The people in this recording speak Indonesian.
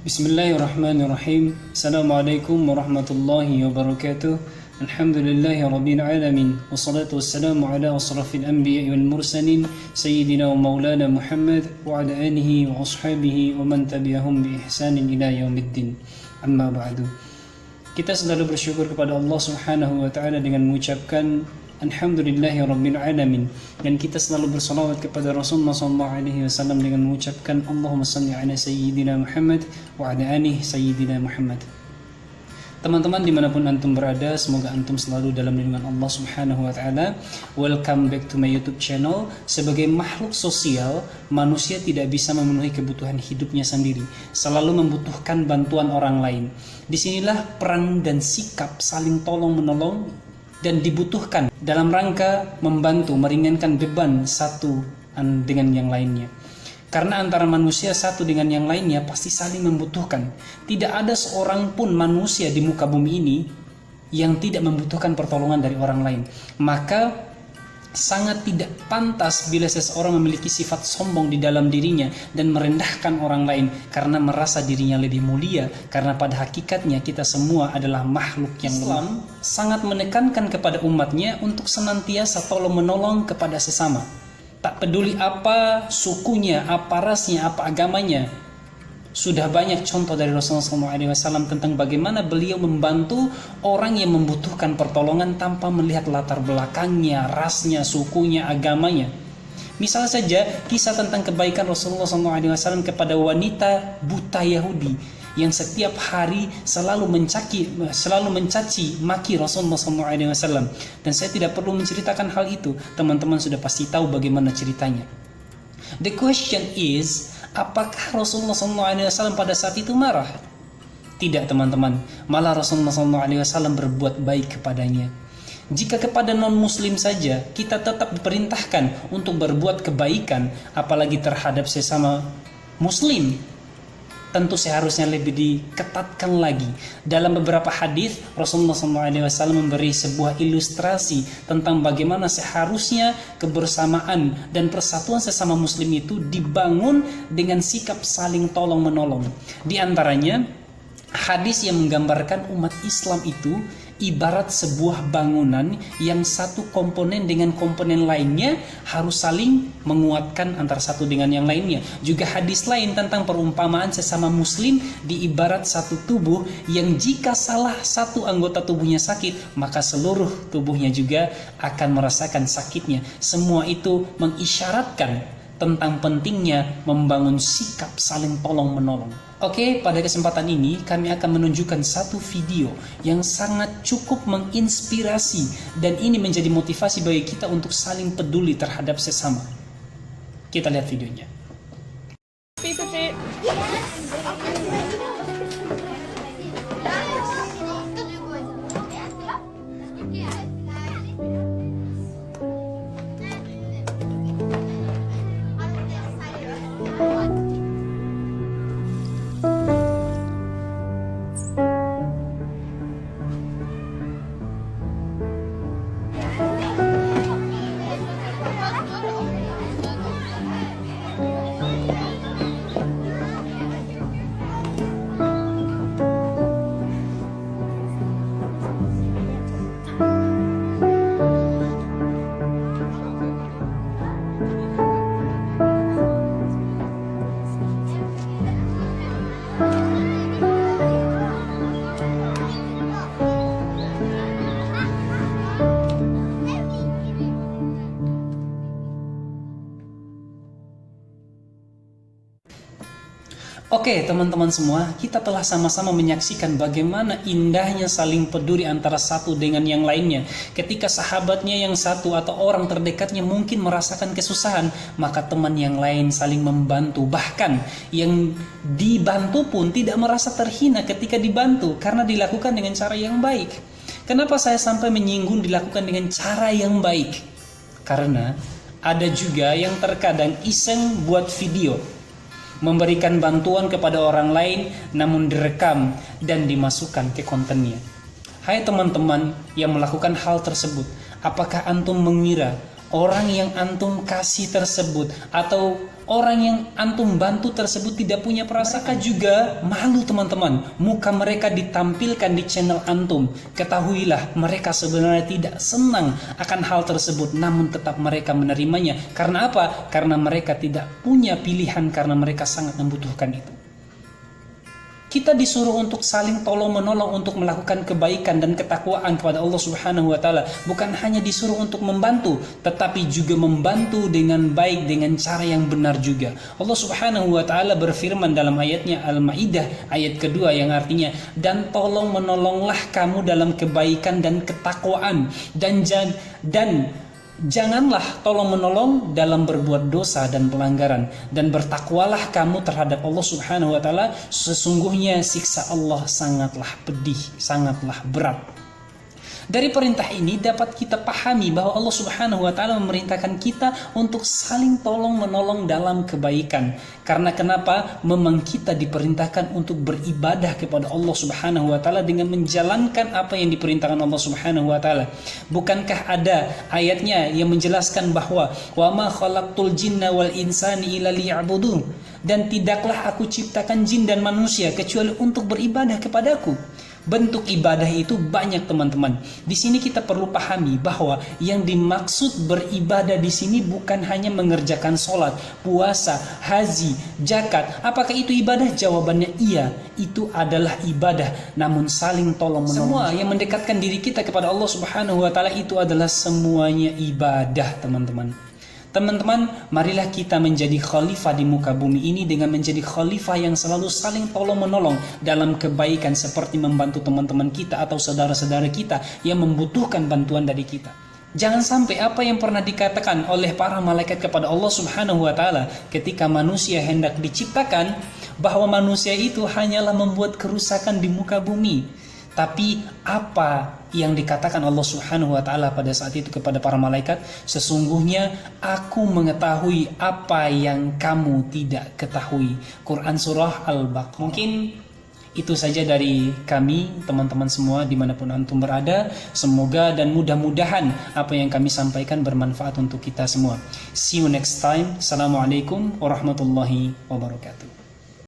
Bismillahirrahmanirrahim. Assalamualaikum warahmatullahi wabarakatuh. Alhamdulillahi rabbil alamin. Wassalatu wassalamu ala asrafil anbiya'i wal mursalin sayyidina wa maulana Muhammad wa ala alihi wa ashabihi wa man tabi'ahum bi ihsanin ila yaumiddin. Amma ba'du. Kita selalu bersyukur kepada Allah Subhanahu wa taala dengan mengucapkan Alhamdulillahi rabbil alamin, dan kita selalu bersalawat kepada Rasulullah SAW dengan mengucapkan Allahumma salli ala sayyidina Muhammad wa ala alihi sayyidina Muhammad. Teman-teman dimanapun antum berada, semoga antum selalu dalam lindungan Allah Subhanahu wa taala. Welcome back to my YouTube channel. Sebagai makhluk sosial, manusia tidak bisa memenuhi kebutuhan hidupnya sendiri, selalu membutuhkan bantuan orang lain. Disinilah peran dan sikap saling tolong menolong dan dibutuhkan dalam rangka membantu meringankan beban satu dengan yang lainnya. Karena antara manusia satu dengan yang lainnya pasti saling membutuhkan. Tidak ada seorang pun manusia di muka bumi ini yang tidak membutuhkan pertolongan dari orang lain. Maka sangat tidak pantas bila seseorang memiliki sifat sombong di dalam dirinya dan merendahkan orang lain karena merasa dirinya lebih mulia, karena pada hakikatnya kita semua adalah makhluk yang Islam sangat menekankan kepada umatnya untuk senantiasa tolong menolong kepada sesama. Tak peduli apa sukunya, apa rasnya, apa agamanya. Sudah banyak contoh dari Rasulullah SAW tentang bagaimana beliau membantu orang yang membutuhkan pertolongan tanpa melihat latar belakangnya, rasnya, sukunya, agamanya. Misal saja kisah tentang kebaikan Rasulullah SAW kepada wanita buta Yahudi yang setiap hari selalu mencaci maki Rasulullah SAW. Dan saya tidak perlu menceritakan hal itu, teman-teman sudah pasti tahu bagaimana ceritanya. The question is, apakah Rasulullah SAW pada saat itu marah? Tidak, teman-teman. Malah Rasulullah SAW berbuat baik kepadanya. Jika kepada non-muslim saja kita tetap diperintahkan untuk berbuat kebaikan, apalagi terhadap sesama muslim, tentu seharusnya lebih diketatkan lagi. Dalam beberapa hadis Rasulullah SAW memberi sebuah ilustrasi tentang bagaimana seharusnya kebersamaan dan persatuan sesama muslim itu dibangun dengan sikap saling tolong menolong. Di antaranya hadis yang menggambarkan umat Islam itu ibarat sebuah bangunan yang satu komponen dengan komponen lainnya harus saling menguatkan antara satu dengan yang lainnya. Juga hadis lain tentang perumpamaan sesama muslim diibarat satu tubuh yang jika salah satu anggota tubuhnya sakit, maka seluruh tubuhnya juga akan merasakan sakitnya. Semua itu mengisyaratkan tentang pentingnya membangun sikap saling tolong menolong. Oke, pada kesempatan ini kami akan menunjukkan satu video yang sangat cukup menginspirasi, dan ini menjadi motivasi bagi kita untuk saling peduli terhadap sesama. Kita lihat videonya. Oke, teman-teman semua, kita telah sama-sama menyaksikan bagaimana indahnya saling peduli antara satu dengan yang lainnya. Ketika sahabatnya yang satu atau orang terdekatnya mungkin merasakan kesusahan, maka teman yang lain saling membantu. Bahkan yang dibantu pun tidak merasa terhina ketika dibantu karena dilakukan dengan cara yang baik. Kenapa saya sampai menyinggung dilakukan dengan cara yang baik? Karena ada juga yang terkadang iseng buat video, memberikan bantuan kepada orang lain namun direkam dan dimasukkan ke kontennya. Hai teman-teman yang melakukan hal tersebut, apakah antum mengira orang yang antum kasih tersebut atau orang yang antum bantu tersebut tidak punya perasaan, mereka juga malu teman-teman. Muka mereka ditampilkan di channel antum. Ketahuilah mereka sebenarnya tidak senang akan hal tersebut, namun tetap mereka menerimanya. Karena apa? Karena mereka tidak punya pilihan, karena mereka sangat membutuhkan itu. Kita disuruh untuk saling tolong menolong untuk melakukan kebaikan dan ketakwaan kepada Allah Subhanahu wa taala. Bukan hanya disuruh untuk membantu, tetapi juga membantu dengan baik, dengan cara yang benar juga. Allah Subhanahu wa taala berfirman dalam ayatnya Al-Maidah ayat kedua yang artinya, dan tolong menolonglah kamu dalam kebaikan dan ketakwaan, dan janganlah tolong menolong dalam berbuat dosa dan pelanggaran, dan bertakwalah kamu terhadap Allah Subhanahu wa taala, sesungguhnya siksa Allah sangatlah pedih, sangatlah berat. Dari perintah ini dapat kita pahami bahwa Allah Subhanahu wa taala memerintahkan kita untuk saling tolong menolong dalam kebaikan. Karena kenapa? Memang kita diperintahkan untuk beribadah kepada Allah Subhanahu wa taala dengan menjalankan apa yang diperintahkan Allah Subhanahu wa taala. Bukankah ada ayatnya yang menjelaskan bahwa wa ma khalaqtul jinna wal insani illa liya'budun, dan tidaklah aku ciptakan jin dan manusia kecuali untuk beribadah kepadaku. Bentuk ibadah itu banyak teman-teman. Di sini kita perlu pahami bahwa yang dimaksud beribadah di sini bukan hanya mengerjakan sholat, puasa, haji, zakat. Apakah itu ibadah? Jawabannya iya, itu adalah ibadah. Namun saling tolong menolong, semua yang mendekatkan diri kita kepada Allah Subhanahu wa taala itu adalah semuanya ibadah, teman-teman. Teman-teman, marilah kita menjadi khalifah di muka bumi ini dengan menjadi khalifah yang selalu saling tolong-menolong dalam kebaikan, seperti membantu teman-teman kita atau saudara-saudara kita yang membutuhkan bantuan dari kita. Jangan sampai apa yang pernah dikatakan oleh para malaikat kepada Allah Subhanahu wa taala ketika manusia hendak diciptakan, bahwa manusia itu hanyalah membuat kerusakan di muka bumi. Tapi apa yang dikatakan Allah Subhanahu wa taala pada saat itu kepada para malaikat? Sesungguhnya aku mengetahui apa yang kamu tidak ketahui. Quran surah Al-Baqarah. Mungkin itu saja dari kami, teman-teman semua dimanapun antum berada. Semoga dan mudah-mudahan apa yang kami sampaikan bermanfaat untuk kita semua. See you next time. Assalamualaikum warahmatullahi wabarakatuh.